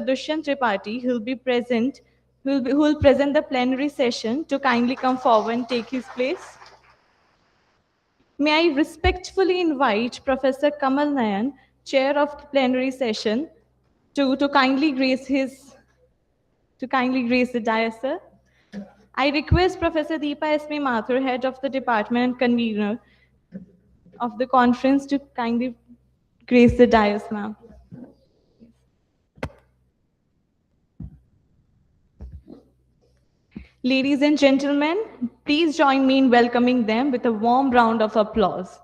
Dushyant Tripathi, who will present the plenary session, to kindly come forward and take his place. May I respectfully invite Professor Kamal Nayan, Chair of the plenary session, to kindly grace the dais, sir. I request Professor Deepa S.P. Mathur, Head of the Department and Convener of the conference, to kindly grace the dais, ma'am. Ladies and gentlemen, please join me in welcoming them with a warm round of applause.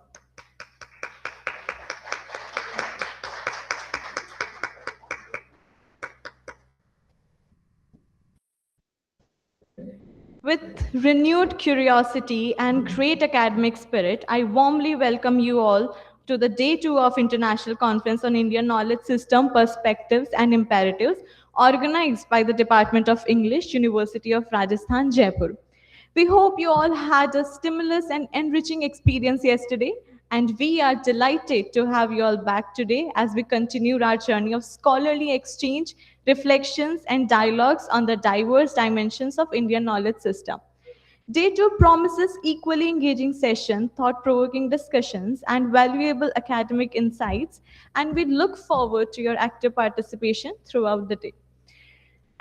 With renewed curiosity and great academic spirit, I warmly welcome you all to the Day 2 of International Conference on Indian Knowledge System Perspectives and Imperatives, organized by the Department of English, University of Rajasthan, Jaipur. We hope you all had a stimulus and enriching experience yesterday, and we are delighted to have you all back today as we continue our journey of scholarly exchange, reflections, and dialogues on the diverse dimensions of Indian knowledge system. Day 2 promises equally engaging session, thought-provoking discussions, and valuable academic insights, and we look forward to your active participation throughout the day.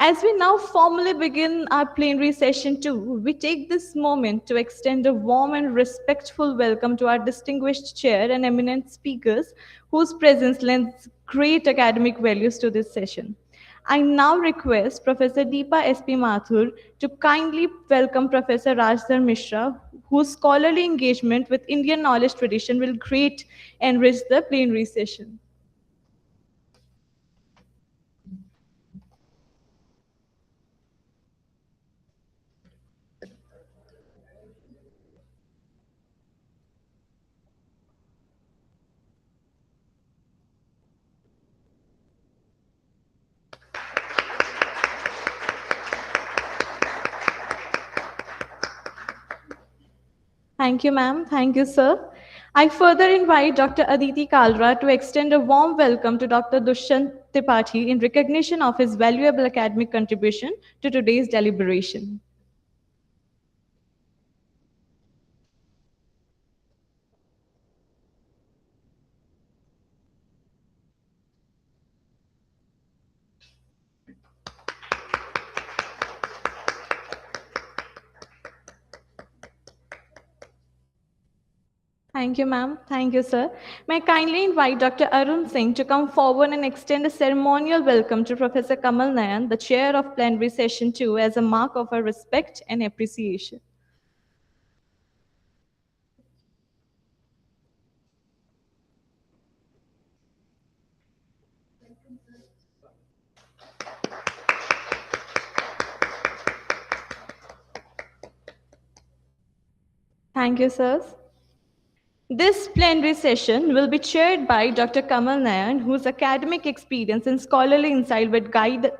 As we now formally begin our plenary session 2, we take this moment to extend a warm and respectful welcome to our distinguished chair and eminent speakers whose presence lends great academic values to this session. I now request Professor Deepa S.P. Mathur to kindly welcome Professor Rajdhar Mishra, whose scholarly engagement with Indian knowledge tradition will great enrich the plenary session. Thank you, ma'am. Thank you, sir. I further invite Dr. Aditi Kalra to extend a warm welcome to Dr. Dushyant Tripathi in recognition of his valuable academic contribution to today's deliberation. Thank you, ma'am. Thank you, sir. May I kindly invite Dr. Arun Singh to come forward and extend a ceremonial welcome to Professor Kamal Nayan, the chair of plenary session 2, as a mark of our respect and appreciation. Thank you, sirs. This plenary session will be chaired by Dr. Kamal Nayan, whose academic experience and scholarly insight will guide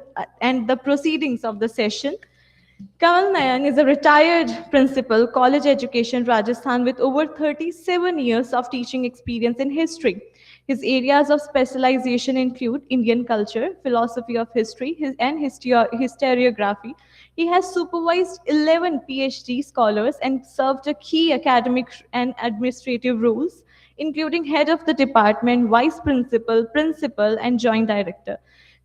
and the proceedings of the session. Kamal Nayan is a retired principal, college education, Rajasthan, with over 37 years of teaching experience in history. His areas of specialization include Indian culture, philosophy of history, and historiography. He has supervised 11 PhD scholars and served a key academic and administrative roles, including head of the department, vice principal, principal, and joint director.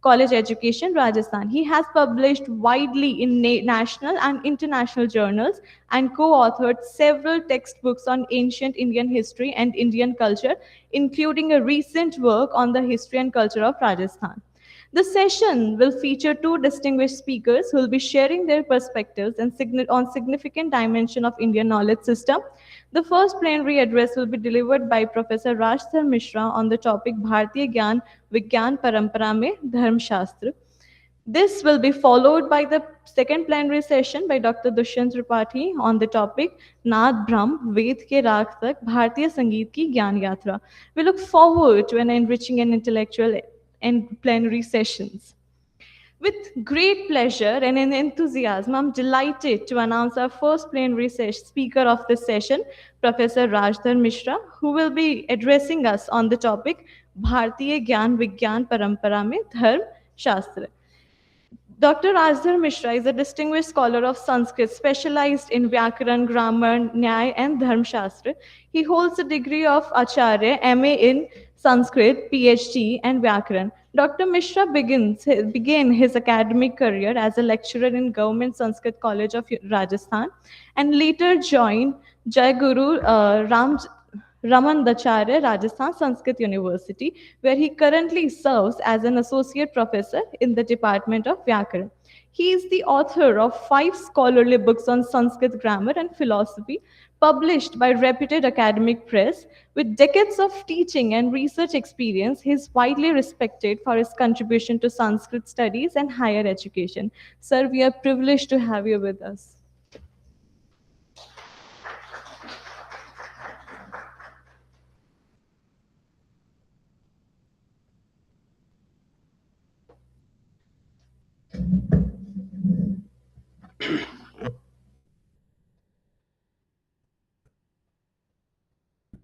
College education, Rajasthan. He has published widely in national and international journals and co-authored several textbooks on ancient Indian history and Indian culture, including a recent work on the history and culture of Rajasthan. The session will feature two distinguished speakers who will be sharing their perspectives and on significant dimension of Indian knowledge system. The first plenary address will be delivered by Professor Rajdhar Mishra on the topic Bharatiya Gyan Vigyan Parampara Mein Dharm Shastra. This will be followed by the second plenary session by Dr. Dushyant Tripathi on the topic Naad Brahm Ved Ke Raag Tak Bharatiya Sangeet Ki Gyan Yatra. We look forward to an enriching and intellectual and plenary sessions. With great pleasure and an enthusiasm, I'm delighted to announce our first plenary speaker of this session, Professor Rajdhar Mishra, who will be addressing us on the topic Bharatiya Gyan Vigyan Parampara Mein Dharm Shastra. Dr. Rajdhar Mishra is a distinguished scholar of Sanskrit specialized in Vyakaran, Grammar, Nyaya, and Dharmashastra. He holds the degree of Acharya, MA in Sanskrit, PhD, and Vyakaran. Dr. Mishra began his academic career as a lecturer in Government Sanskrit College of Rajasthan and later joined Jaiguru Ramandacharya, Rajasthan Sanskrit University, where he currently serves as an associate professor in the Department of Vyakaran. He is the author of 5 scholarly books on Sanskrit grammar and philosophy, published by reputed academic press. With decades of teaching and research experience, he is widely respected for his contribution to Sanskrit studies and higher education. Sir, we are privileged to have you with us.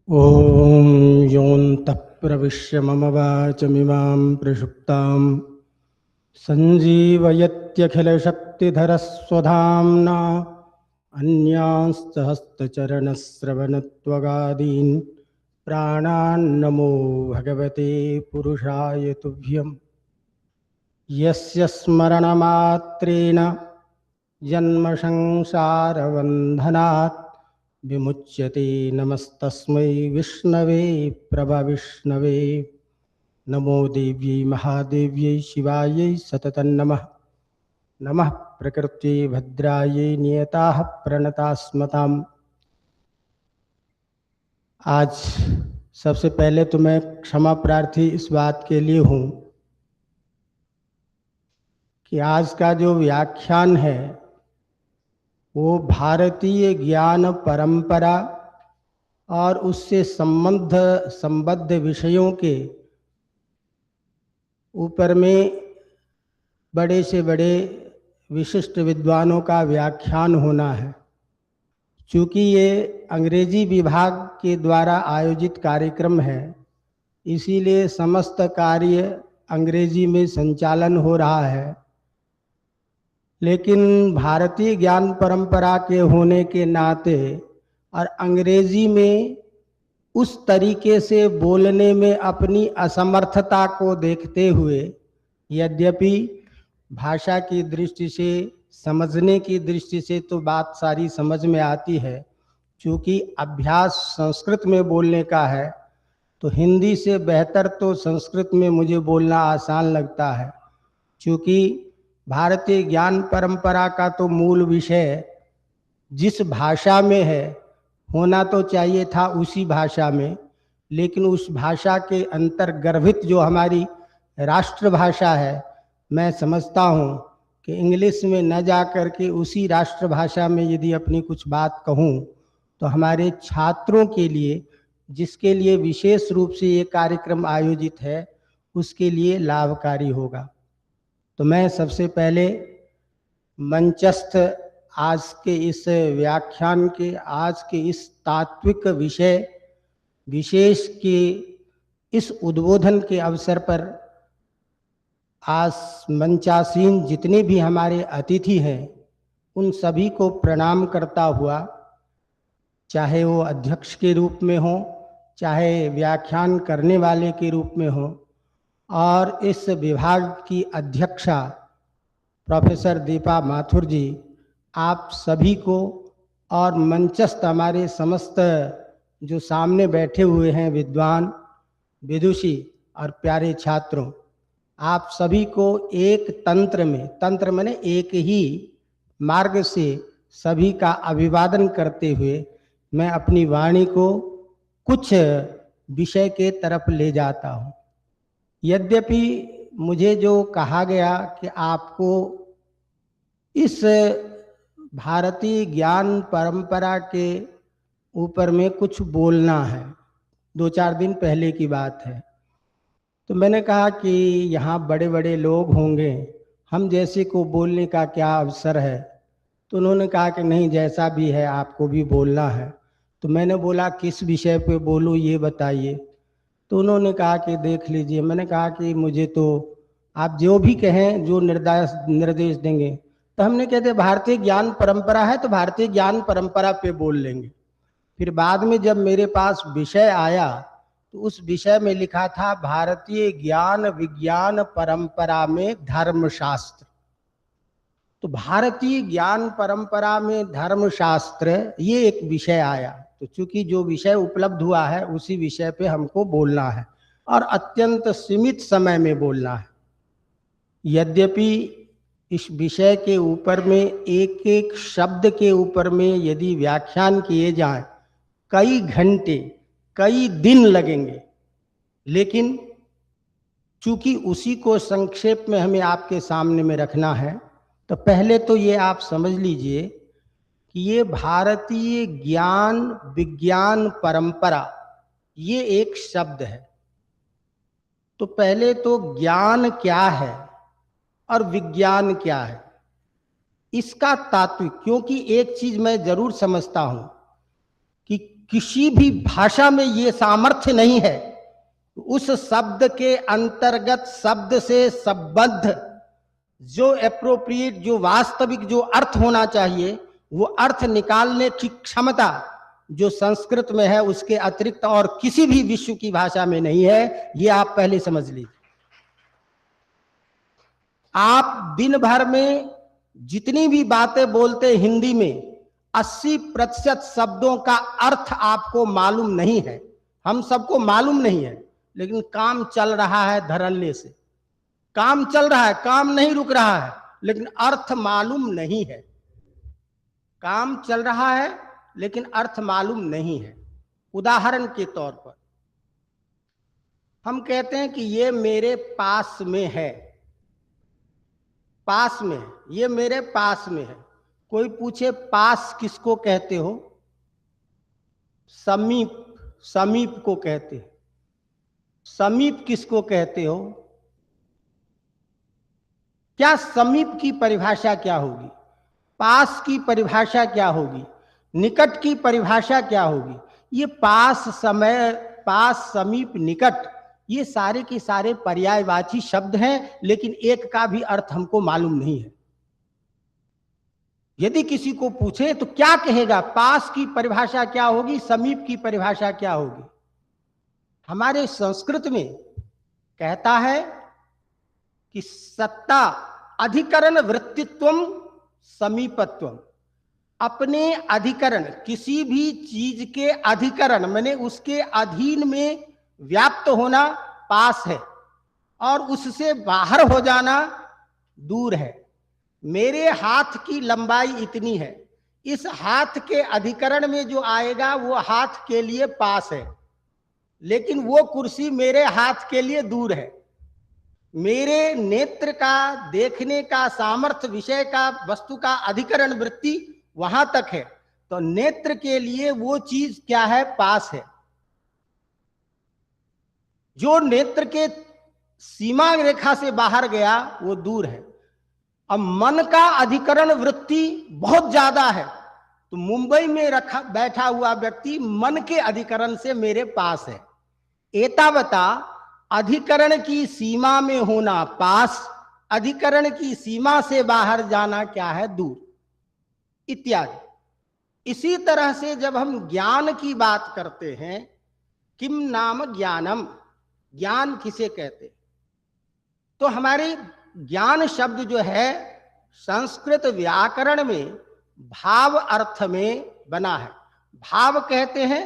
ॐ योऽन्तः प्रविश्य मम वाचमिमां प्रसुप्तां सञ्जीवयत्यखिलशक्तिधरस्वधाम्ना अन्यांस्तहस्तचरणश्रवणत्वगादीन् प्राणान्नमो भगवते पुरुषाय तुभ्यं यस्य स्मरणमात्रेण जन्मसंसारबन्धनात् विमुच्यते। नमस्तस्मै विष्णवे प्रभविष्णवे। नमो देव्यै महादेव्यै शिवायै सततं नमः। नमः प्रकृत्यै भद्रायै नियताः प्रणतास्मताम्। आज सबसे पहले तो मैं क्षमा प्रार्थी इस बात के लिए हूँ कि आज का जो व्याख्यान है वो भारतीय ज्ञान परंपरा और उससे संबद्ध विषयों के ऊपर में बड़े से बड़े विशिष्ट विद्वानों का व्याख्यान होना है। चूँकि ये अंग्रेजी विभाग के द्वारा आयोजित कार्यक्रम है, इसीलिए समस्त कार्य अंग्रेजी में संचालन हो रहा है। लेकिन भारतीय ज्ञान परंपरा के होने के नाते और अंग्रेजी में उस तरीके से बोलने में अपनी असमर्थता को देखते हुए, यद्यपि भाषा की दृष्टि से, समझने की दृष्टि से तो बात सारी समझ में आती है, चूँकि अभ्यास संस्कृत में बोलने का है तो हिंदी से बेहतर तो संस्कृत में मुझे बोलना आसान लगता है। चूँकि भारतीय ज्ञान परंपरा का तो मूल विषय जिस भाषा में है होना तो चाहिए था उसी भाषा में, लेकिन उस भाषा के अंतर्गर्भित जो हमारी राष्ट्रभाषा है, मैं समझता हूँ कि इंग्लिश में न जा कर के उसी राष्ट्रभाषा में यदि अपनी कुछ बात कहूँ तो हमारे छात्रों के लिए, जिसके लिए विशेष रूप से ये कार्यक्रम आयोजित है, उसके लिए लाभकारी होगा। तो मैं सबसे पहले मंचस्थ आज के इस व्याख्यान के, आज के इस तात्विक विषय विशेष के इस उद्बोधन के अवसर पर आज मंचासीन जितने भी हमारे अतिथि हैं उन सभी को प्रणाम करता हुआ, चाहे वो अध्यक्ष के रूप में हो, चाहे व्याख्यान करने वाले के रूप में हो, और इस विभाग की अध्यक्षा प्रोफेसर दीपा माथुर जी, आप सभी को और मंचस्थ हमारे समस्त जो सामने बैठे हुए हैं विद्वान, विदुषी और प्यारे छात्रों, आप सभी को एक तंत्र में, तंत्र माने एक ही मार्ग से सभी का अभिवादन करते हुए मैं अपनी वाणी को कुछ विषय के तरफ ले जाता हूँ। यद्यपि मुझे जो कहा गया कि आपको इस भारतीय ज्ञान परंपरा के ऊपर में कुछ बोलना है, 2-4 दिन पहले की बात है, तो मैंने कहा कि यहाँ बड़े बड़े लोग होंगे, हम जैसे को बोलने का क्या अवसर है। तो उन्होंने कहा कि नहीं, जैसा भी है आपको भी बोलना है। तो मैंने बोला किस विषय पे बोलूँ ये बताइए। तो उन्होंने कहा कि देख लीजिए। मैंने कहा कि मुझे तो आप जो भी कहें, जो निर्देश देंगे, तो हमने कहते भारतीय ज्ञान परंपरा है तो भारतीय ज्ञान परंपरा पे बोल लेंगे। फिर बाद में जब मेरे पास विषय आया तो उस विषय में लिखा था भारतीय ज्ञान विज्ञान परंपरा में धर्मशास्त्र। तो भारतीय ज्ञान परंपरा में धर्मशास्त्र ये एक विषय आया। तो चूंकि जो विषय उपलब्ध हुआ है उसी विषय पे हमको बोलना है और अत्यंत सीमित समय में बोलना है। यद्यपि इस विषय के ऊपर में एक एक शब्द के ऊपर में यदि व्याख्यान किए जाएं कई घंटे कई दिन लगेंगे, लेकिन चूंकि उसी को संक्षेप में हमें आपके सामने में रखना है, तो पहले तो ये आप समझ लीजिए कि ये भारतीय ज्ञान विज्ञान परंपरा ये एक शब्द है। तो पहले तो ज्ञान क्या है और विज्ञान क्या है, इसका तात्विक, क्योंकि एक चीज मैं जरूर समझता हूं कि किसी भी भाषा में ये सामर्थ्य नहीं है उस शब्द के अंतर्गत शब्द से संबद्ध जो एप्रोप्रिएट, जो वास्तविक जो अर्थ होना चाहिए वो अर्थ निकालने की क्षमता जो संस्कृत में है उसके अतिरिक्त और किसी भी विश्व की भाषा में नहीं है। ये आप पहले समझ लीजिए। आप दिन भर में जितनी भी बातें बोलते हिंदी में 80% शब्दों का अर्थ आपको मालूम नहीं है। हम सबको मालूम नहीं है, लेकिन काम चल रहा है धड़ल्ले से, काम चल रहा है, काम नहीं रुक रहा है, लेकिन अर्थ मालूम नहीं है। काम चल रहा है लेकिन अर्थ मालूम नहीं है। उदाहरण के तौर पर हम कहते हैं कि ये मेरे पास में है, पास में, ये मेरे पास में है। कोई पूछे पास किसको कहते हो? समीप, समीप को कहते हैं। समीप किसको कहते हो? क्या समीप की परिभाषा क्या होगी? पास की परिभाषा क्या होगी? निकट की परिभाषा क्या होगी? ये पास, समय, पास, समीप, निकट, ये सारे के सारे पर्यायवाची शब्द हैं, लेकिन एक का भी अर्थ हमको मालूम नहीं है। यदि किसी को पूछे तो क्या कहेगा? पास की परिभाषा क्या होगी, समीप की परिभाषा क्या होगी? हमारे संस्कृत में कहता है कि सत्ता अधिकरण वृत्तित्वम समीपत्वम। अपने अधिकरण, किसी भी चीज के अधिकरण माने उसके अधीन में व्याप्त होना पास है और उससे बाहर हो जाना दूर है। मेरे हाथ की लंबाई इतनी है, इस हाथ के अधिकरण में जो आएगा वो हाथ के लिए पास है, लेकिन वो कुर्सी मेरे हाथ के लिए दूर है। मेरे नेत्र का देखने का सामर्थ्य, विषय का, वस्तु का अधिकरण वृत्ति वहां तक है, तो नेत्र के लिए वो चीज क्या है? पास है। जो नेत्र के सीमा रेखा से बाहर गया वो दूर है। अब मन का अधिकरण वृत्ति बहुत ज्यादा है, तो मुंबई में बैठा हुआ व्यक्ति मन के अधिकरण से मेरे पास है। एतावता अधिकरण की सीमा में होना पास, अधिकरण की सीमा से बाहर जाना क्या है? दूर, इत्यादि। इसी तरह से जब हम ज्ञान की बात करते हैं, किम नाम ज्ञानम, ज्ञान किसे कहते, तो हमारे ज्ञान शब्द जो है संस्कृत व्याकरण में भाव अर्थ में बना है। भाव कहते हैं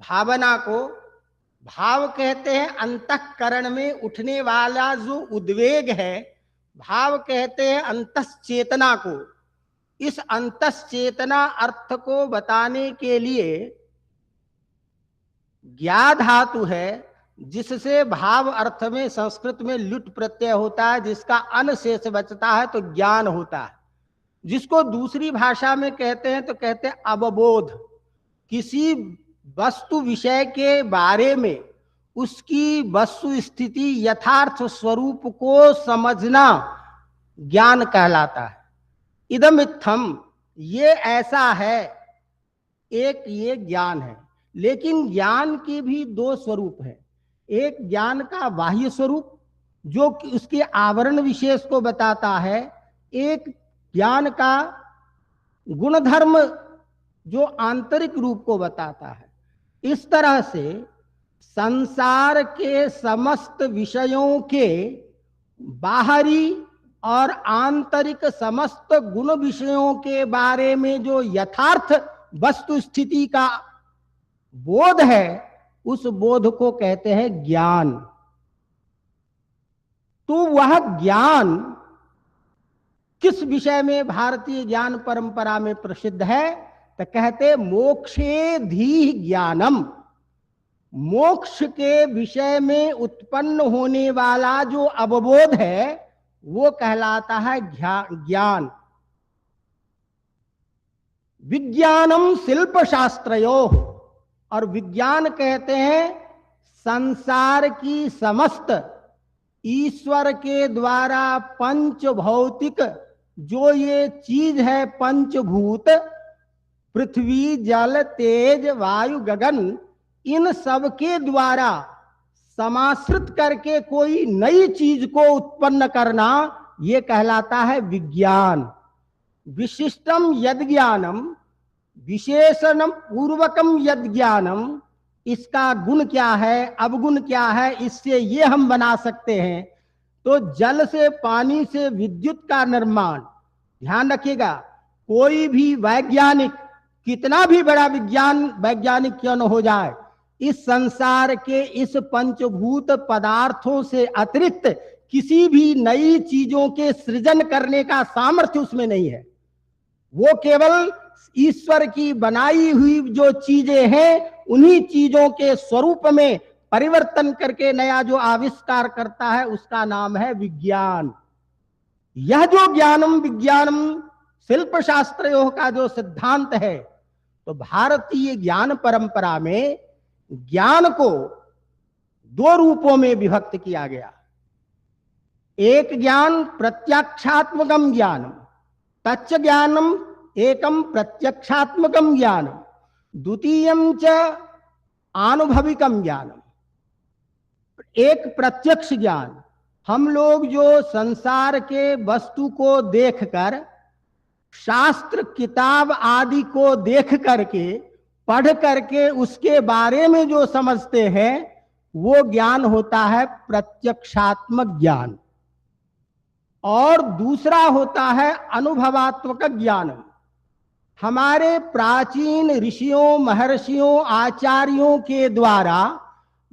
भावना को, भाव कहते हैं अंतःकरण में उठने वाला जो उद्वेग है, भाव कहते हैं अंतश्चेतना को। इस अंतश्चेतना अर्थ को बताने के लिए ज्ञा धातु है, जिससे भाव अर्थ में संस्कृत में लुट प्रत्यय होता है, जिसका अन शेष बचता है तो ज्ञान होता है। जिसको दूसरी भाषा में कहते हैं तो कहते हैं अवबोध। किसी वस्तु विषय के बारे में उसकी वस्तु स्थिति यथार्थ स्वरूप को समझना ज्ञान कहलाता है। इदम इत्थम, ये ऐसा है, एक ये ज्ञान है। लेकिन ज्ञान के भी दो स्वरूप है। एक ज्ञान का बाह्य स्वरूप जो कि उसके आवरण विशेष को बताता है, एक ज्ञान का गुणधर्म जो आंतरिक रूप को बताता है। इस तरह से संसार के समस्त विषयों के बाहरी और आंतरिक समस्त गुण विषयों के बारे में जो यथार्थ वस्तु स्थिति का बोध है, उस बोध को कहते हैं ज्ञान। तो वह ज्ञान किस विषय में भारतीय ज्ञान परंपरा में प्रसिद्ध है? तो कहते मोक्षे धी ज्ञानम। मोक्ष के विषय में उत्पन्न होने वाला जो अवबोध है वो कहलाता है ज्ञान। विज्ञानम शिल्प शास्त्रयोः, और विज्ञान कहते हैं संसार की समस्त ईश्वर के द्वारा पंच भौतिक जो ये चीज है, पंचभूत, पृथ्वी, जल, तेज, वायु, गगन, इन सब के द्वारा समाश्रित करके कोई नई चीज को उत्पन्न करना, ये कहलाता है विज्ञान। विशिष्टम यद ज्ञानम विशेषणम पूर्वकम यद ज्ञानम, इसका गुण क्या है, अवगुण क्या है, इससे ये हम बना सकते हैं। तो जल से, पानी से विद्युत का निर्माण, ध्यान रखिएगा, कोई भी वैज्ञानिक कितना भी बड़ा वैज्ञानिक क्यों न हो जाए, इस संसार के इस पंचभूत पदार्थों से अतिरिक्त किसी भी नई चीजों के सृजन करने का सामर्थ्य उसमें नहीं है। वो केवल ईश्वर की बनाई हुई जो चीजें हैं, उन्हीं चीजों के स्वरूप में परिवर्तन करके नया जो आविष्कार करता है, उसका नाम है विज्ञान। यह जो ज्ञानम विज्ञानम शिल्प शास्त्रयोः का जो सिद्धांत है, तो भारतीय ज्ञान परंपरा में ज्ञान को दो रूपों में विभक्त किया गया। एक ज्ञान प्रत्यक्षात्मकम ज्ञानम, तच्च ज्ञानम एकम प्रत्यक्षात्मकम ज्ञानम, द्वितीयम च आनुभविकम ज्ञानम। एक प्रत्यक्ष ज्ञान, हम लोग जो संसार के वस्तु को देखकर, शास्त्र किताब आदि को देख करके, पढ़ करके उसके बारे में जो समझते हैं, वो ज्ञान होता है प्रत्यक्षात्मक ज्ञान। और दूसरा होता है अनुभवात्मक ज्ञान। हमारे प्राचीन ऋषियों, महर्षियों, आचार्यों के द्वारा,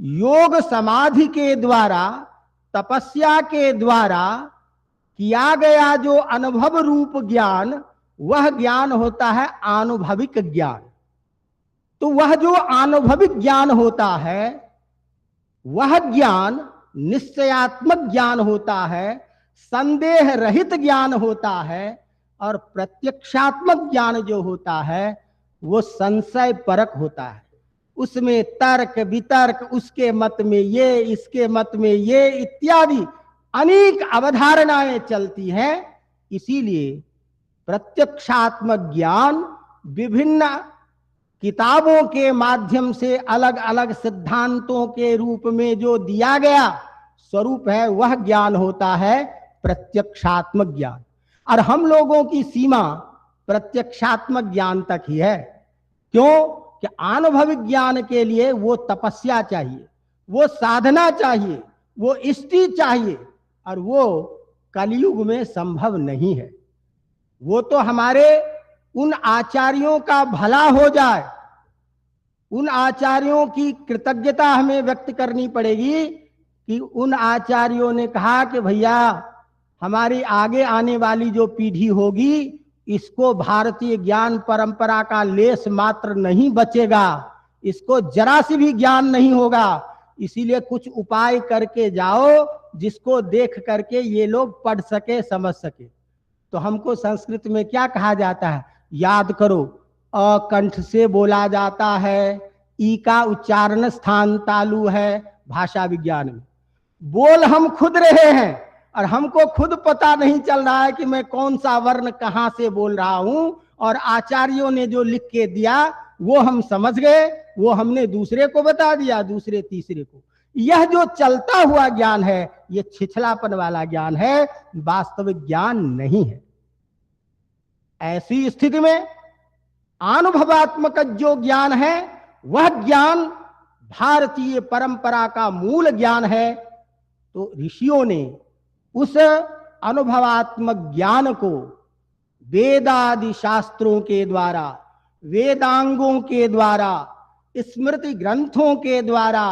योग समाधि के द्वारा, तपस्या के द्वारा किया गया जो अनुभव रूप ज्ञान, वह ज्ञान होता है आनुभविक ज्ञान। तो वह जो आनुभविक ज्ञान होता है, वह ज्ञान निश्चयात्मक ज्ञान होता है, संदेह रहित ज्ञान होता है। और प्रत्यक्षात्मक ज्ञान जो होता है, वो संशय परक होता है। उसमें तर्क वितर्क, उसके मत में ये, इसके मत में ये, इत्यादि अनेक अवधारणाएं चलती हैं। इसीलिए प्रत्यक्षात्मक ज्ञान विभिन्न किताबों के माध्यम से अलग अलग सिद्धांतों के रूप में जो दिया गया स्वरूप है, वह ज्ञान होता है प्रत्यक्षात्मक ज्ञान। और हम लोगों की सीमा प्रत्यक्षात्मक ज्ञान तक ही है। क्यों? कि अनुभविक ज्ञान के लिए वो तपस्या चाहिए, वो साधना चाहिए, वो इष्टि चाहिए, और वो कलयुग में संभव नहीं है। वो तो हमारे उन आचार्यों का भला हो जाए, उन आचार्यों की कृतज्ञता हमें व्यक्त करनी पड़ेगी कि उन आचार्यों ने कहा कि भैया, हमारी आगे आने वाली जो पीढ़ी होगी, इसको भारतीय ज्ञान परंपरा का लेस मात्र नहीं बचेगा, इसको जरा सी भी ज्ञान नहीं होगा। इसीलिए कुछ उपाय करके जाओ जिसको देख करके ये लोग पढ़ सके, समझ सके। तो हमको संस्कृत में क्या कहा जाता है? याद करो, अ कंठ से बोला जाता है, ई का उच्चारण स्थान तालु है भाषा विज्ञान में। बोल हम खुद रहे हैं और हमको खुद पता नहीं चल रहा है कि मैं कौन सा वर्ण कहाँ से बोल रहा हूं, और आचार्यों ने जो लिख के दिया वो हम समझ गए, वो हमने दूसरे को बता दिया, दूसरे तीसरे को। यह जो चलता हुआ ज्ञान है यह छिछलापन वाला ज्ञान है, वास्तविक ज्ञान नहीं है। ऐसी स्थिति में अनुभवात्मक जो ज्ञान है वह ज्ञान भारतीय परंपरा का मूल ज्ञान है। तो ऋषियों ने उस अनुभवात्मक ज्ञान को वेदादि शास्त्रों के द्वारा, वेदांगों के द्वारा, स्मृति ग्रंथों के द्वारा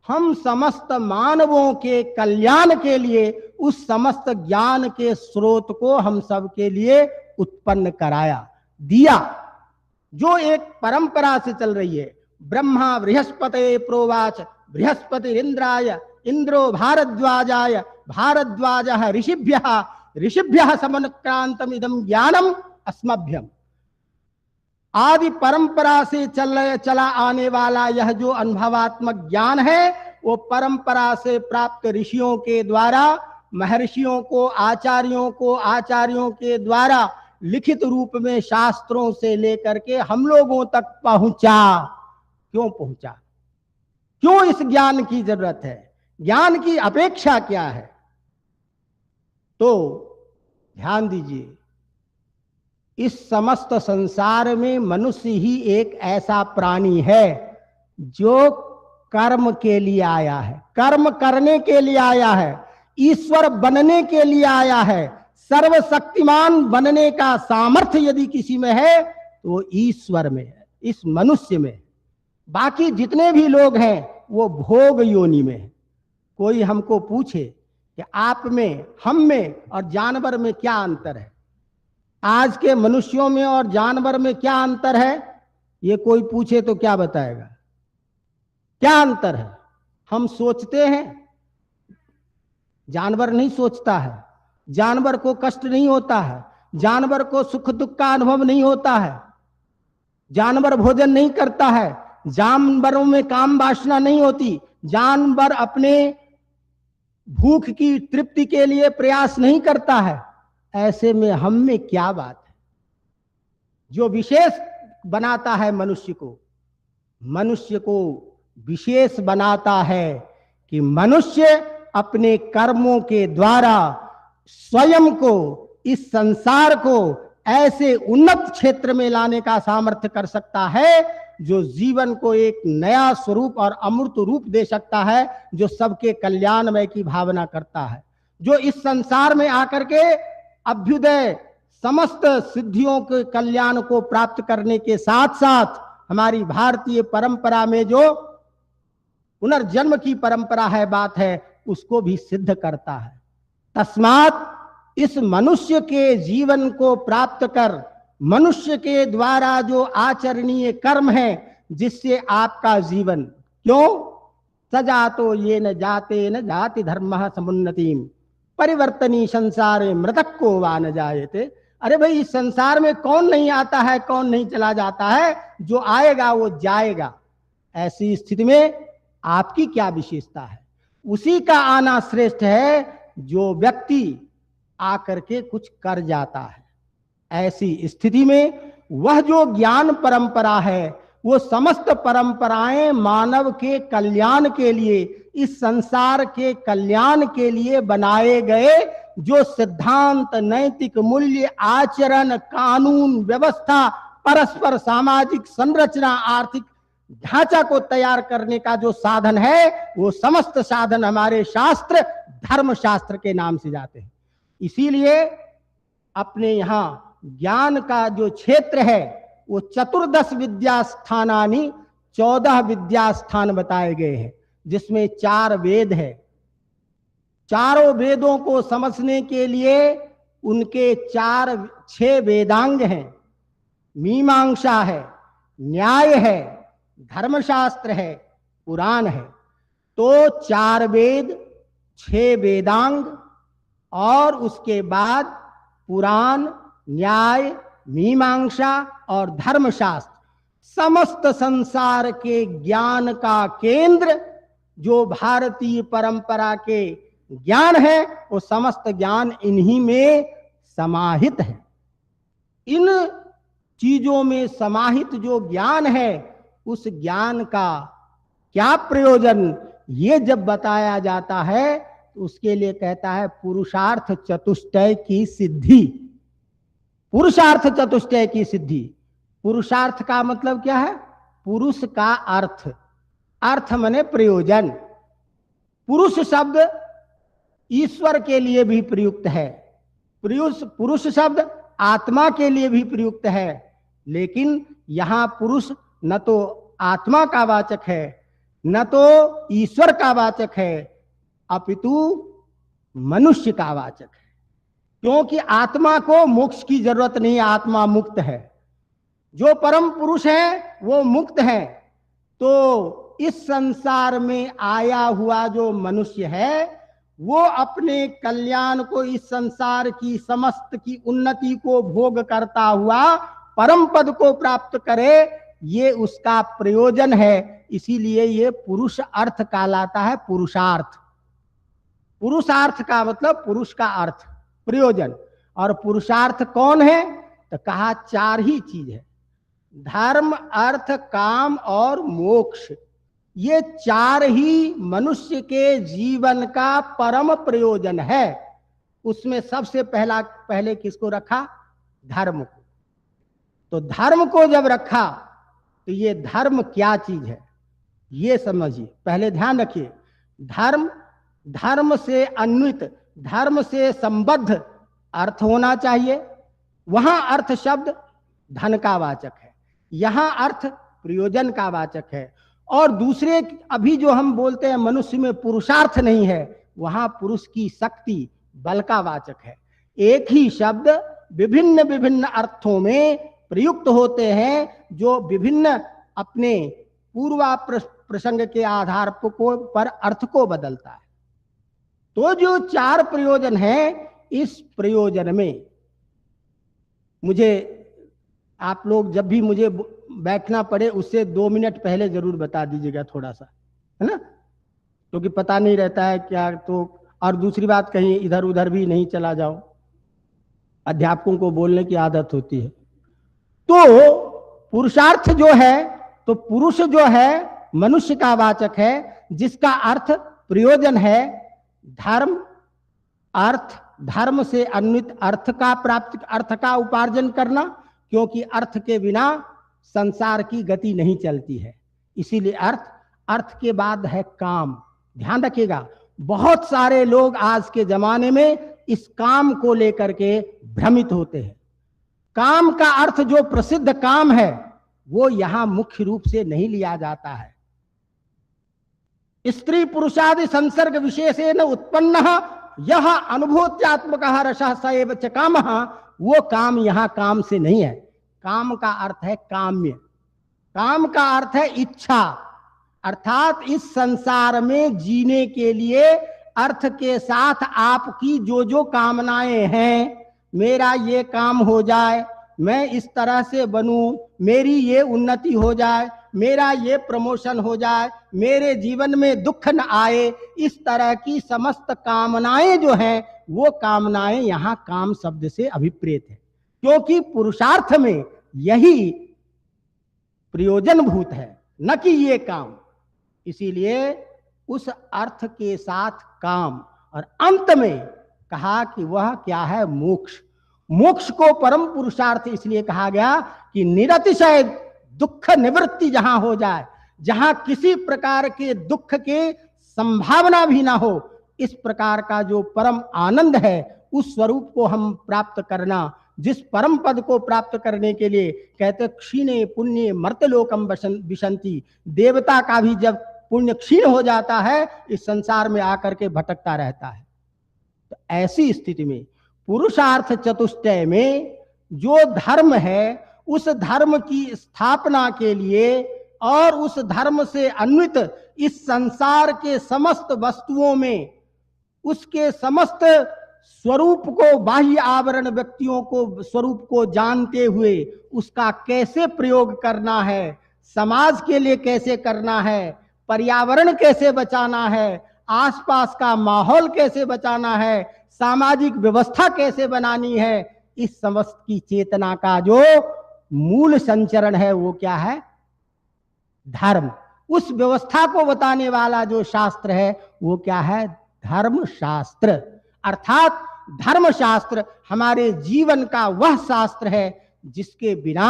हम समस्त मानवों के कल्याण के लिए उस समस्त ज्ञान के स्रोत को हम सब के लिए उत्पन्न कराया, दिया, जो एक परंपरा से चल रही है। ब्रह्मा बृहस्पते प्रोवाच बृहस्पतिरिंद्राय इंद्रो भारद्वाजाय भारद्वाजः ऋषिभ्यः समनुक्रांतम इदं ज्ञानम अस्मभ्यम। आदि परंपरा से चला आने वाला यह जो अनुभवात्मक ज्ञान है वो परंपरा से प्राप्त ऋषियों के द्वारा, महर्षियों को, आचार्यों के द्वारा लिखित रूप में शास्त्रों से लेकर के हम लोगों तक पहुंचा। क्यों पहुंचा? क्यों इस ज्ञान की जरूरत है? ज्ञान की अपेक्षा क्या है? तो ध्यान दीजिए, इस समस्त संसार में मनुष्य ही एक ऐसा प्राणी है जो कर्म के लिए आया है, कर्म करने के लिए आया है, ईश्वर बनने के लिए आया है। सर्वशक्तिमान बनने का सामर्थ्य यदि किसी में है तो ईश्वर में है, इस मनुष्य में। बाकी जितने भी लोग हैं वो भोग योनि में है। कोई हमको पूछे कि आप में, हम में और जानवर में क्या अंतर है, आज के मनुष्यों में और जानवर में क्या अंतर है, ये कोई पूछे तो क्या बताएगा? क्या अंतर है? हम सोचते हैं, जानवर नहीं सोचता है, जानवर को कष्ट नहीं होता है, जानवर को सुख दुख का अनुभव नहीं होता है, जानवर भोजन नहीं करता है, जानवरों में काम वासना नहीं होती, जानवर अपने भूख की तृप्ति के लिए प्रयास नहीं करता है। ऐसे में हम में क्या बात है? जो विशेष बनाता है मनुष्य को विशेष बनाता है कि मनुष्य अपने कर्मों के द्वारा स्वयं को, इस संसार को ऐसे उन्नत क्षेत्र में लाने का सामर्थ्य कर सकता है जो जीवन को एक नया स्वरूप और अमूर्त रूप दे सकता है, जो सबके कल्याणमय की भावना करता है, जो इस संसार में आकर के अभ्युदय समस्त सिद्धियों के कल्याण को प्राप्त करने के साथ साथ हमारी भारतीय परंपरा में जो पुनर्जन्म की परंपरा है, बात है, उसको भी सिद्ध करता है। तस्मात इस मनुष्य के जीवन को प्राप्त कर, मनुष्य के द्वारा जो आचरणीय कर्म है जिससे आपका जीवन, क्यों सजातो ये न जाते न जाति धर्म समुन्नतिम परिवर्तनी संसारे मृतक को वा न जायते। अरे भाई, इस संसार में कौन नहीं आता है, कौन नहीं चला जाता है, जो आएगा वो जाएगा। ऐसी स्थिति में आपकी क्या विशेषता है? उसी का आना श्रेष्ठ है जो व्यक्ति आकर के कुछ कर जाता है। ऐसी स्थिति में वह जो ज्ञान परंपरा है वो समस्त परंपराएं मानव के कल्याण के लिए, इस संसार के कल्याण के लिए बनाए गए जो सिद्धांत, नैतिक मूल्य, आचरण, कानून, व्यवस्था, परस्पर सामाजिक संरचना, आर्थिक ढांचा को तैयार करने का जो साधन है, वो समस्त साधन हमारे शास्त्र, धर्म शास्त्र के नाम से जाते हैं। इसीलिए अपने यहाँ ज्ञान का जो क्षेत्र है वो 14 विद्यास्थानानि 14 विद्यास्थान बताए गए हैं, जिसमें 4 वेद है। चारों वेदों को समझने के लिए उनके 6 वेदांग हैं। मीमांसा है, न्याय है, धर्मशास्त्र है, पुराण है। तो 4 वेद, 6 वेदांग और उसके बाद पुराण, न्याय, मीमांसा और धर्मशास्त्र, समस्त संसार के ज्ञान का केंद्र जो भारतीय परंपरा के ज्ञान है, वो समस्त ज्ञान इन्हीं में समाहित है। इन चीजों में समाहित जो ज्ञान है, उस ज्ञान का क्या प्रयोजन, ये जब बताया जाता है तो उसके लिए कहता है पुरुषार्थ चतुष्टय की सिद्धि। पुरुषार्थ चतुष्टय की सिद्धि। पुरुषार्थ का मतलब क्या है? पुरुष का अर्थ, अर्थ माने प्रयोजन। पुरुष शब्द ईश्वर के लिए भी प्रयुक्त है, पुरुष शब्द आत्मा के लिए भी प्रयुक्त है, लेकिन यहां पुरुष न तो आत्मा का वाचक है न तो ईश्वर का वाचक है, अपितु मनुष्य का वाचक है। क्योंकि आत्मा को मोक्ष की जरूरत नहीं, आत्मा मुक्त है। जो परम पुरुष है वो मुक्त है। तो इस संसार में आया हुआ जो मनुष्य है वो अपने कल्याण को, इस संसार की समस्त की उन्नति को भोग करता हुआ परम पद को प्राप्त करे, ये उसका प्रयोजन है। इसीलिए ये पुरुष अर्थ कहलाता है पुरुषार्थ। पुरुषार्थ का मतलब पुरुष का अर्थ, प्रयोजन। और पुरुषार्थ कौन है? तो कहा 4 ही चीज है, धर्म, अर्थ, काम और मोक्ष। ये 4 ही मनुष्य के जीवन का परम प्रयोजन है। उसमें सबसे पहले किसको रखा? धर्म को। तो धर्म को जब रखा तो ये धर्म क्या चीज है ये समझिए। पहले ध्यान रखिए, धर्म, धर्म से अन्वित, धर्म से संबद्ध अर्थ होना चाहिए। वहां अर्थ शब्द धन का वाचक है, यहां अर्थ प्रयोजन का वाचक है। और दूसरे अभी जो हम बोलते हैं मनुष्य में पुरुषार्थ नहीं है, वहां पुरुष की शक्ति, बल का वाचक है। एक ही शब्द विभिन्न विभिन्न अर्थों में प्रयुक्त होते हैं, जो विभिन्न अपने पूर्वा प्रसंग के आधार पर अर्थ को बदलता है। तो जो 4 प्रयोजन हैं, इस प्रयोजन में मुझे आप लोग जब भी मुझे बैठना पड़े उससे 2 मिनट पहले जरूर बता दीजिएगा थोड़ा सा, है ना, क्योंकि पता नहीं रहता है क्या। तो और दूसरी बात, कहीं इधर उधर भी नहीं चला जाओ, अध्यापकों को बोलने की आदत होती है। तो पुरुषार्थ जो है, तो पुरुष जो है मनुष्य का वाचक है, जिसका अर्थ प्रयोजन है। धर्म, अर्थ, धर्म से अन्वित अर्थ का प्राप्त, अर्थ का उपार्जन करना, क्योंकि अर्थ के बिना संसार की गति नहीं चलती है। इसीलिए अर्थ, अर्थ के बाद है काम। ध्यान रखिएगा, बहुत सारे लोग आज के जमाने में इस काम को लेकर के भ्रमित होते हैं। काम का अर्थ जो प्रसिद्ध काम है वो यहां मुख्य रूप से नहीं लिया जाता है। स्त्री पुरुषादि संसर्ग विशेषेण उत्पन्न यह अनुभूत्यात्मक रसः स एव च कामः, वो काम यहां काम से नहीं है। काम का अर्थ है काम्य, काम का अर्थ है इच्छा, अर्थात इस संसार में जीने के लिए अर्थ के साथ आपकी जो जो कामनाएं हैं, मेरा ये काम हो जाए, मैं इस तरह से बनूं, मेरी ये उन्नति हो जाए, मेरा ये प्रमोशन हो जाए, मेरे जीवन में दुख न आए, इस तरह की समस्त कामनाएं जो हैं वो कामनाएं यहां काम शब्द से अभिप्रेत है, क्योंकि पुरुषार्थ में यही प्रयोजन भूत है, न कि ये काम। इसीलिए उस अर्थ के साथ काम, और अंत में कहा कि वह क्या है? मोक्ष। मोक्ष को परम पुरुषार्थ इसलिए कहा गया कि निरतिशय दुख निवृत्ति जहां हो जाए, जहां किसी प्रकार के दुख के संभावना भी ना हो, इस प्रकार का जो परम आनंद है उस स्वरूप को हम प्राप्त करना, जिस परम पद को प्राप्त करने के लिए कहते क्षीणे पुण्य मर्त्यलोकम विशंति, देवता का भी जब पुण्य क्षीण हो जाता है इस संसार में आकर के भटकता रहता है। तो ऐसी स्थिति में पुरुषार्थ चतुष्टय में जो धर्म है, उस धर्म की स्थापना के लिए और उस धर्म से अन्वित इस संसार के समस्त वस्तुओं में उसके समस्त स्वरूप को, बाह्य आवरण व्यक्तियों को स्वरूप को जानते हुए उसका कैसे प्रयोग करना है, समाज के लिए कैसे करना है, पर्यावरण कैसे बचाना है, आसपास का माहौल कैसे बचाना है, सामाजिक व्यवस्था कैसे बनानी है, इस समस्त की चेतना का जो मूल संचरण है वो क्या है? धर्म। उस व्यवस्था को बताने वाला जो शास्त्र है वो क्या है? धर्मशास्त्र। अर्थात धर्मशास्त्र हमारे जीवन का वह शास्त्र है जिसके बिना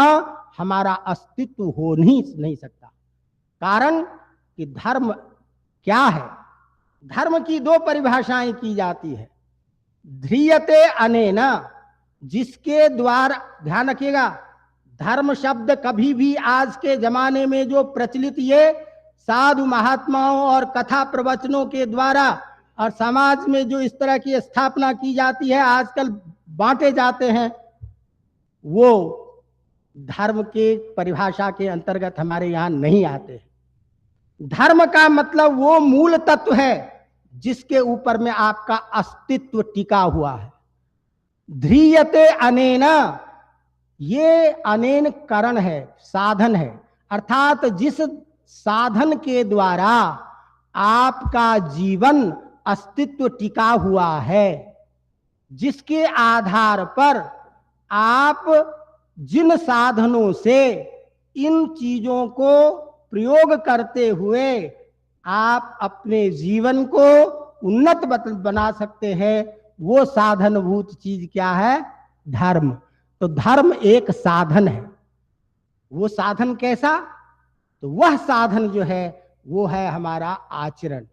हमारा अस्तित्व हो नहीं सकता। कारण कि धर्म क्या है? धर्म की दो परिभाषाएं की जाती है। ध्रियते अनेन, जिसके द्वारा, ध्यान रखिएगा, धर्म शब्द कभी भी आज के जमाने में जो प्रचलित ये साधु महात्माओं और कथा प्रवचनों के द्वारा और समाज में जो इस तरह की स्थापना की जाती है, आजकल बांटे जाते हैं, वो धर्म के परिभाषा के अंतर्गत हमारे यहाँ नहीं आते हैं। धर्म का मतलब वो मूल तत्व है जिसके ऊपर में आपका अस्तित्व टिका हुआ है। ध्रियते अनेन, ये अनेन करण है, साधन है, अर्थात जिस साधन के द्वारा आपका जीवन अस्तित्व टिका हुआ है, जिसके आधार पर आप जिन साधनों से इन चीजों को प्रयोग करते हुए आप अपने जीवन को उन्नत बना सकते हैं, वो साधनभूत चीज क्या है? धर्म। तो धर्म एक साधन है। वो साधन कैसा? तो वह साधन जो है वो है हमारा आचरण,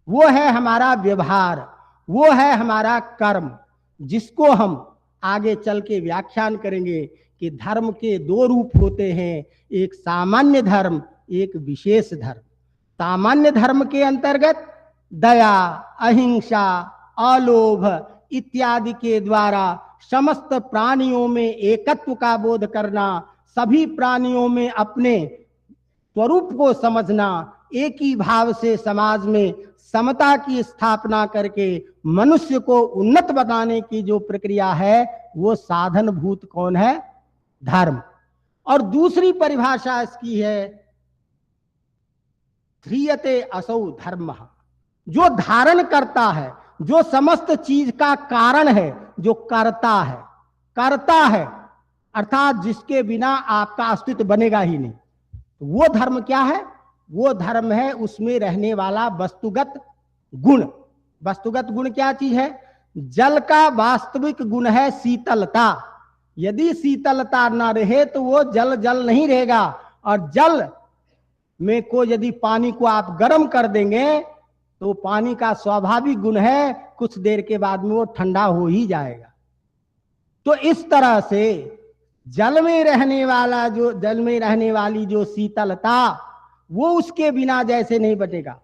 वो है हमारा व्यवहार, वो है हमारा कर्म, जिसको हम आगे चल के व्याख्यान करेंगे कि धर्म के दो रूप होते हैं, एक सामान्य धर्म, एक विशेष धर्म। सामान्य धर्म के अंतर्गत दया, अहिंसा, अलोभ इत्यादि के द्वारा समस्त प्राणियों में एकत्व का बोध करना, सभी प्राणियों में अपने स्वरूप को समझना, एक ही भाव से समाज में समता की स्थापना करके मनुष्य को उन्नत बनाने की जो प्रक्रिया है वो साधनभूत कौन है? धर्म। और दूसरी परिभाषा इसकी है ध्रियते असौ धर्म, जो धारण करता है, जो समस्त चीज का कारण है, जो करता है, करता है अर्थात जिसके बिना आपका अस्तित्व बनेगा ही नहीं। तो वो धर्म क्या है? वो धर्म है उसमें रहने वाला वस्तुगत गुण। वस्तुगत गुण क्या चीज है? जल का वास्तविक गुण है शीतलता। यदि शीतलता ना रहे तो वो जल जल नहीं रहेगा, और जल में को यदि पानी को आप गर्म कर देंगे तो पानी का स्वाभाविक गुण है कुछ देर के बाद में वो ठंडा हो ही जाएगा। तो इस तरह से जल में रहने वाली जो शीतलता, वो उसके बिना जैसे नहीं बचेगा।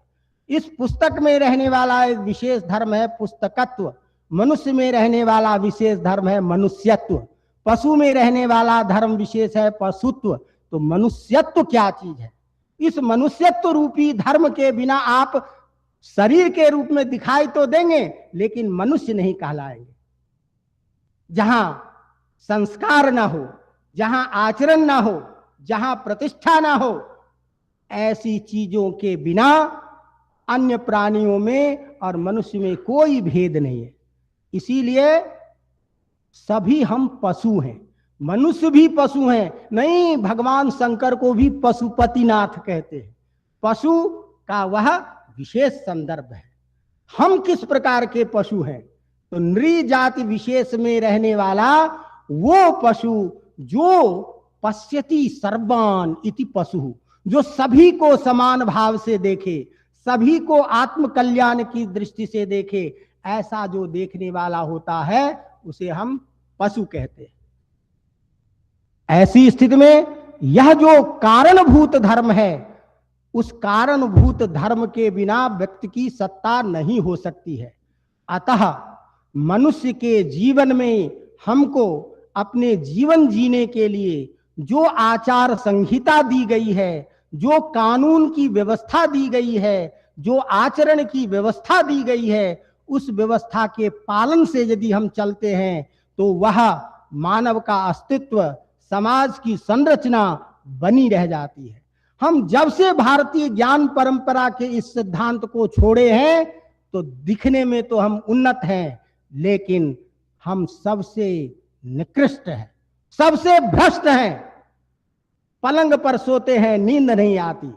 इस पुस्तक में रहने वाला एक विशेष धर्म है पुस्तकत्व, मनुष्य में रहने वाला विशेष धर्म है मनुष्यत्व, पशु में रहने वाला धर्म विशेष है पशुत्व। तो मनुष्यत्व क्या चीज है? इस मनुष्यत्व रूपी धर्म के बिना आप शरीर के रूप में दिखाई तो देंगे लेकिन मनुष्य नहीं कहलाएंगे। जहां संस्कार ना हो, जहां आचरण ना हो, जहां प्रतिष्ठा ना हो, ऐसी चीजों के बिना अन्य प्राणियों में और मनुष्य में कोई भेद नहीं है। इसीलिए सभी हम पशु हैं, मनुष्य भी पशु हैं। नहीं, भगवान शंकर को भी पशुपतिनाथ कहते हैं। पशु का वह विशेष संदर्भ है। हम किस प्रकार के पशु हैं? तो नृ जाति विशेष में रहने वाला वो पशु जो पश्यति सर्वान इति पशु, जो सभी को समान भाव से देखे, सभी को आत्म कल्याण की दृष्टि से देखे, ऐसा जो देखने वाला होता है उसे हम पशु कहते हैं। ऐसी स्थिति में यह जो कारणभूत धर्म है, उस कारणभूत धर्म के बिना व्यक्ति की सत्ता नहीं हो सकती है। अतः मनुष्य के जीवन में हमको अपने जीवन जीने के लिए जो आचार संहिता दी गई है, जो कानून की व्यवस्था दी गई है, जो आचरण की व्यवस्था दी गई है, उस व्यवस्था के पालन से यदि हम चलते हैं तो वह मानव का अस्तित्व, समाज की संरचना बनी रह जाती है। हम जब से भारतीय ज्ञान परंपरा के इस सिद्धांत को छोड़े हैं तो दिखने में तो हम उन्नत हैं, लेकिन हम सबसे निकृष्ट हैं, सबसे भ्रष्ट हैं। पलंग पर सोते हैं, नींद नहीं आती,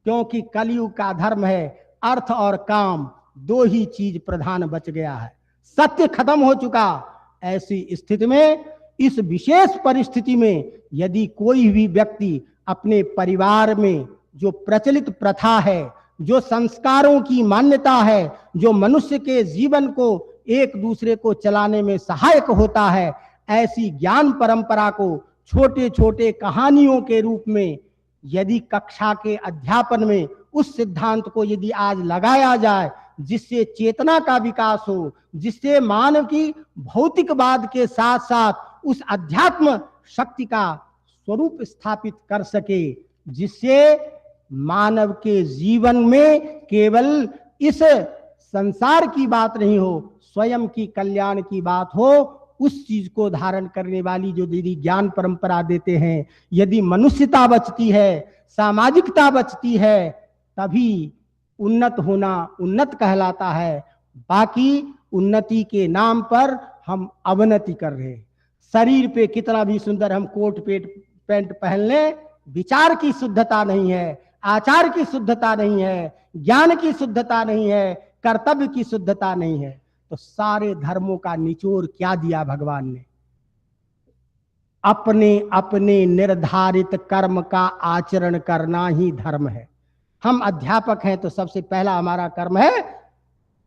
क्योंकि कलयुग का धर्म है अर्थ और काम, दो ही चीज प्रधान बच गया है, सत्य खत्म हो चुका। ऐसी स्थिति में, इस विशेष परिस्थिति में यदि कोई भी व्यक्ति अपने परिवार में जो प्रचलित प्रथा है, जो संस्कारों की मान्यता है, जो मनुष्य के जीवन को एक दूसरे को चलाने में सहायक होता है, ऐसी ज्ञान परंपरा को छोटे छोटे कहानियों के रूप में यदि कक्षा के अध्यापन में उस सिद्धांत को यदि आज लगाया जाए, जिससे चेतना का विकास हो, जिससे मानव की भौतिकवाद के साथ साथ उस अध्यात्म शक्ति का स्वरूप स्थापित कर सके, जिससे मानव के जीवन में केवल इस संसार की बात नहीं हो, स्वयं की कल्याण की बात हो, उस चीज को धारण करने वाली जो यदि ज्ञान परंपरा देते हैं, यदि मनुष्यता बचती है, सामाजिकता बचती है, तभी उन्नत होना उन्नत कहलाता है। बाकी उन्नति के नाम पर हम अवनति कर रहे हैं। शरीर पे कितना भी सुंदर हम कोट पैंट पहन लें, विचार की शुद्धता नहीं है, आचार की शुद्धता नहीं है, ज्ञान की शुद्धता नहीं है, कर्तव्य की शुद्धता नहीं है। तो सारे धर्मों का निचोड़ क्या दिया भगवान ने? अपने अपने निर्धारित कर्म का आचरण करना ही धर्म है। हम अध्यापक हैं तो सबसे पहला हमारा कर्म है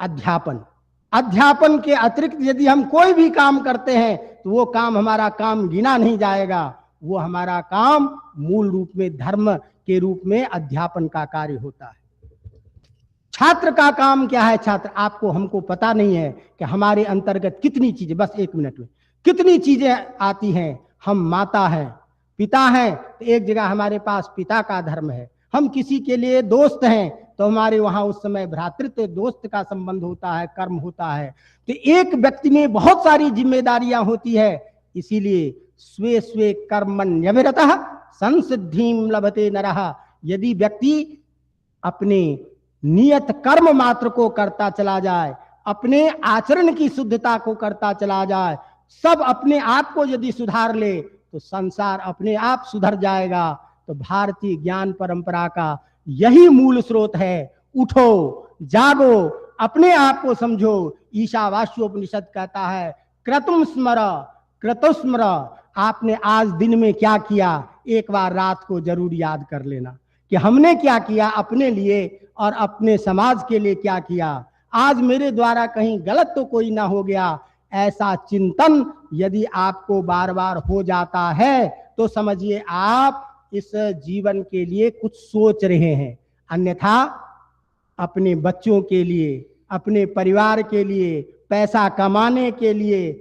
अध्यापन। अध्यापन के अतिरिक्त यदि हम कोई भी काम करते हैं तो वो काम हमारा काम गिना नहीं जाएगा, वो हमारा काम मूल रूप में धर्म के रूप में अध्यापन का कार्य होता है। छात्र का काम क्या है? छात्र, आपको हमको पता नहीं है कि हमारे अंतर्गत कितनी चीजें, बस एक मिनट में, कितनी चीजें आती हैं। हम माता हैं, पिता हैं, तो एक जगह हमारे पास पिता का धर्म है। हम किसी के लिए दोस्त हैं तो हमारे वहां उस समय भ्रातृत्व दोस्त का संबंध होता है, कर्म होता है। तो एक व्यक्ति में बहुत सारी जिम्मेदारियां होती है, इसीलिए स्वे स्वे कर्मण्यभिरतः संसिद्धिं लभते नरः। यदि व्यक्ति अपने नियत कर्म मात्र को करता चला जाए, अपने आचरण की शुद्धता को करता चला जाए, सब अपने आप को यदि सुधार ले तो संसार अपने आप सुधर जाएगा। तो भारतीय ज्ञान परंपरा का यही मूल स्रोत है। उठो, जागो, अपने आप को समझो। ईशावास्योपनिषद कहता है क्रतुम स्मर क्रतुस्मर। आपने आज दिन में क्या किया, एक बार रात को जरूर याद कर लेना कि हमने क्या किया अपने लिए और अपने समाज के लिए क्या किया। आज मेरे द्वारा कहीं गलत तो कोई ना हो गया, ऐसा चिंतन यदि आपको बार बार हो जाता है तो समझिए आप इस जीवन के लिए कुछ सोच रहे हैं। अन्यथा अपने बच्चों के लिए, अपने परिवार के लिए, पैसा कमाने के लिए,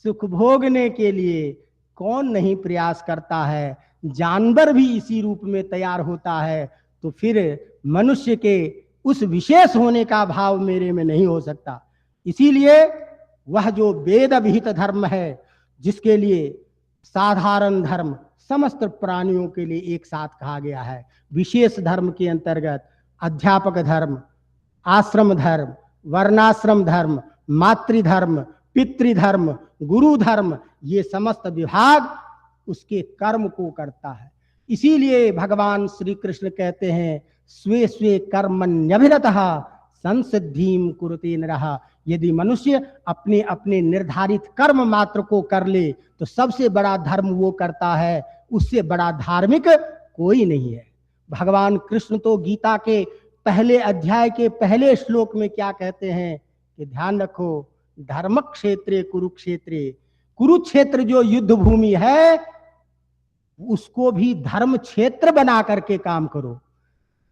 सुख भोगने के लिए कौन नहीं प्रयास करता है। जानवर भी इसी रूप में तैयार होता है, तो फिर मनुष्य के उस विशेष होने का भाव मेरे में नहीं हो सकता। इसीलिए वह जो वेद विहित धर्म है, जिसके लिए साधारण धर्म समस्त प्राणियों के लिए एक साथ कहा गया है, विशेष धर्म के अंतर्गत अध्यापक धर्म, आश्रम धर्म, वर्णाश्रम धर्म, मातृधर्म, पितृधर्म, गुरु धर्म, ये समस्त विभाग उसके कर्म को करता है। इसीलिए भगवान श्री कृष्ण कहते हैं स्वे स्वे कर्मण्यभिरतः संसिद्धिं कुरुते नरः। यदि मनुष्य अपने अपने निर्धारित कर्म मात्र को कर ले तो सबसे बड़ा धर्म वो करता है, उससे बड़ा धार्मिक कोई नहीं है। भगवान कृष्ण तो गीता के पहले अध्याय के पहले श्लोक में क्या कहते हैं कि ध्यान रखो, धर्म क्षेत्रे कुरुक्षेत्रे, कुरुक्षेत्र जो युद्ध भूमि है उसको भी धर्म क्षेत्र बना करके काम करो।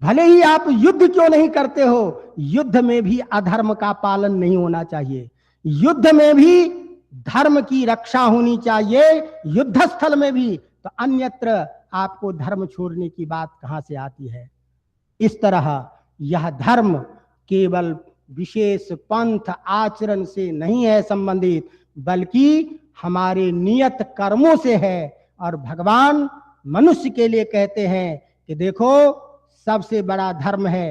भले ही आप युद्ध क्यों नहीं करते हो, युद्ध में भी अधर्म का पालन नहीं होना चाहिए, युद्ध में भी धर्म की रक्षा होनी चाहिए। युद्ध स्थल में भी, तो अन्यत्र आपको धर्म छोड़ने की बात कहां से आती है। इस तरह यह धर्म केवल विशेष पंथ आचरण से नहीं है संबंधित, बल्कि हमारे नियत कर्मों से है। और भगवान मनुष्य के लिए कहते हैं कि देखो सबसे बड़ा धर्म है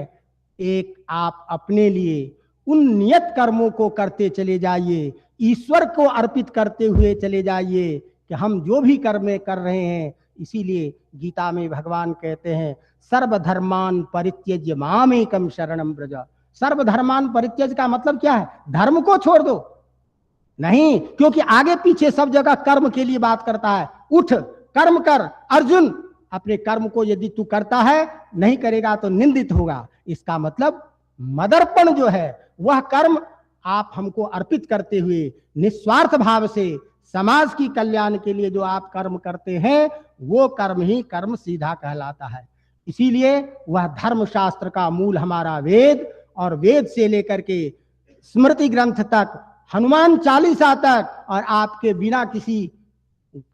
एक आप अपने लिए उन नियत कर्मों को करते चले जाइए, ईश्वर को अर्पित करते हुए चले जाइए कि हम जो भी कर्म कर रहे हैं इसीलिए गीता में भगवान कहते हैं सर्वधर्मान परित्यज्य मामेकम शरणम व्रज। सर्वधर्मान परित्यज का मतलब क्या है? धर्म को छोड़ दो नहीं, क्योंकि आगे पीछे सब जगह कर्म के लिए बात करता है। उठ कर्म कर अर्जुन, अपने कर्म को यदि तू करता है, नहीं करेगा तो निंदित होगा। इसका मतलब मदर्पण जो है वह कर्म आप हमको अर्पित करते हुए निस्वार्थ भाव से समाज की कल्याण के लिए जो आप कर्म करते हैं वो कर्म ही कर्म सीधा कहलाता है। इसीलिए वह धर्मशास्त्र का मूल हमारा वेद, और वेद से लेकर के स्मृति ग्रंथ तक, हनुमान चालीसा तक, और आपके बिना किसी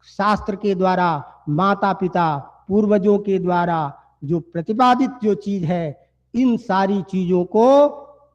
शास्त्र के द्वारा, माता पिता पूर्वजों के द्वारा जो प्रतिपादित जो चीज है, इन सारी चीजों को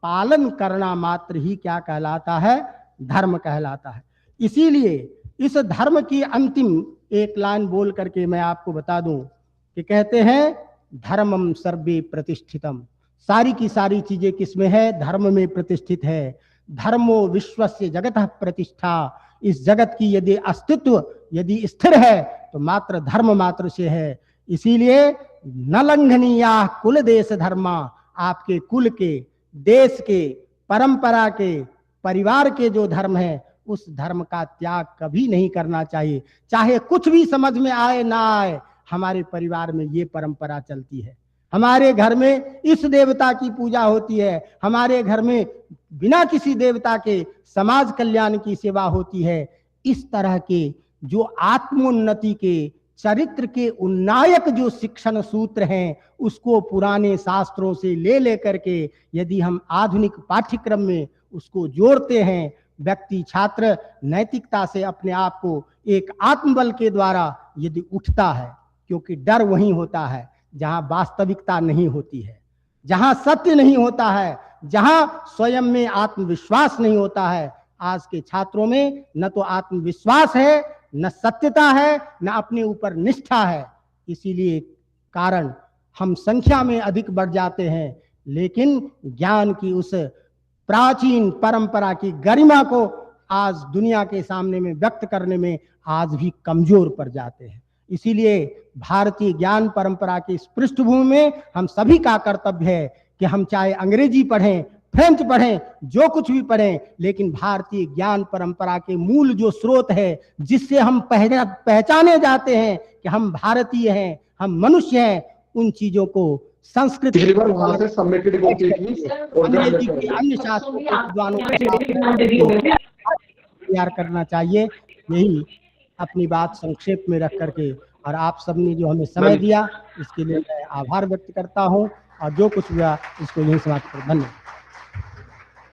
पालन करना मात्र ही क्या कहलाता है? धर्म कहलाता है। इसीलिए इस धर्म की अंतिम एक लाइन बोल करके मैं आपको बता दूं कि कहते हैं धर्मम सर्वे प्रतिष्ठितम। सारी की सारी चीजें किसमें है? धर्म में प्रतिष्ठित है। धर्मो विश्वस्य जगतः प्रतिष्ठा। इस जगत की यदि अस्तित्व यदि स्थिर है तो मात्र धर्म मात्र से है। इसीलिए न लंघनीया कुल देश धर्मा। आपके कुल के, देश के, परंपरा के, परिवार के जो धर्म है उस धर्म का त्याग कभी नहीं करना चाहिए। चाहे कुछ भी समझ में आए ना आए, हमारे परिवार में ये परंपरा चलती है, हमारे घर में इस देवता की पूजा होती है, हमारे घर में बिना किसी देवता के समाज कल्याण की सेवा होती है। इस तरह के जो आत्मोन्नति के, चरित्र के उन्नायक जो शिक्षण सूत्र हैं उसको पुराने शास्त्रों से ले करके यदि हम आधुनिक पाठ्यक्रम में उसको जोड़ते हैं, व्यक्ति छात्र नैतिकता से अपने आप को एक आत्मबल के द्वारा यदि उठता है, क्योंकि डर वहीं होता है जहां वास्तविकता नहीं होती है, जहां सत्य नहीं होता है, जहां स्वयं में आत्मविश्वास नहीं होता है। आज के छात्रों में न तो आत्मविश्वास है, न सत्यता है, न अपने ऊपर निष्ठा है। इसीलिए कारण हम संख्या में अधिक बढ़ जाते हैं, लेकिन ज्ञान की उस प्राचीन परंपरा की गरिमा को आज दुनिया के सामने में व्यक्त करने में आज भी कमजोर पड़ जाते हैं। इसीलिए भारतीय ज्ञान परंपरा की इस पृष्ठभूमि में हम सभी का कर्तव्य है कि हम चाहे अंग्रेजी पढ़ें, फ्रेंच पढ़ें, जो कुछ भी पढ़ें, लेकिन भारतीय ज्ञान परंपरा के मूल जो स्रोत है, जिससे हम पहचाने जाते हैं कि हम भारतीय हैं, हम मनुष्य हैं, उन चीजों को संस्कृत अन्य शास्त्रों के विद्वानों तैयार करना चाहिए। यही अपनी बात संक्षेप में रख करके, और आप सबने जो हमें समय दिया इसके लिए मैं आभार व्यक्त करता हूं, और जो कुछ हुआ इसको यही समाप्त कर। धन्यवाद।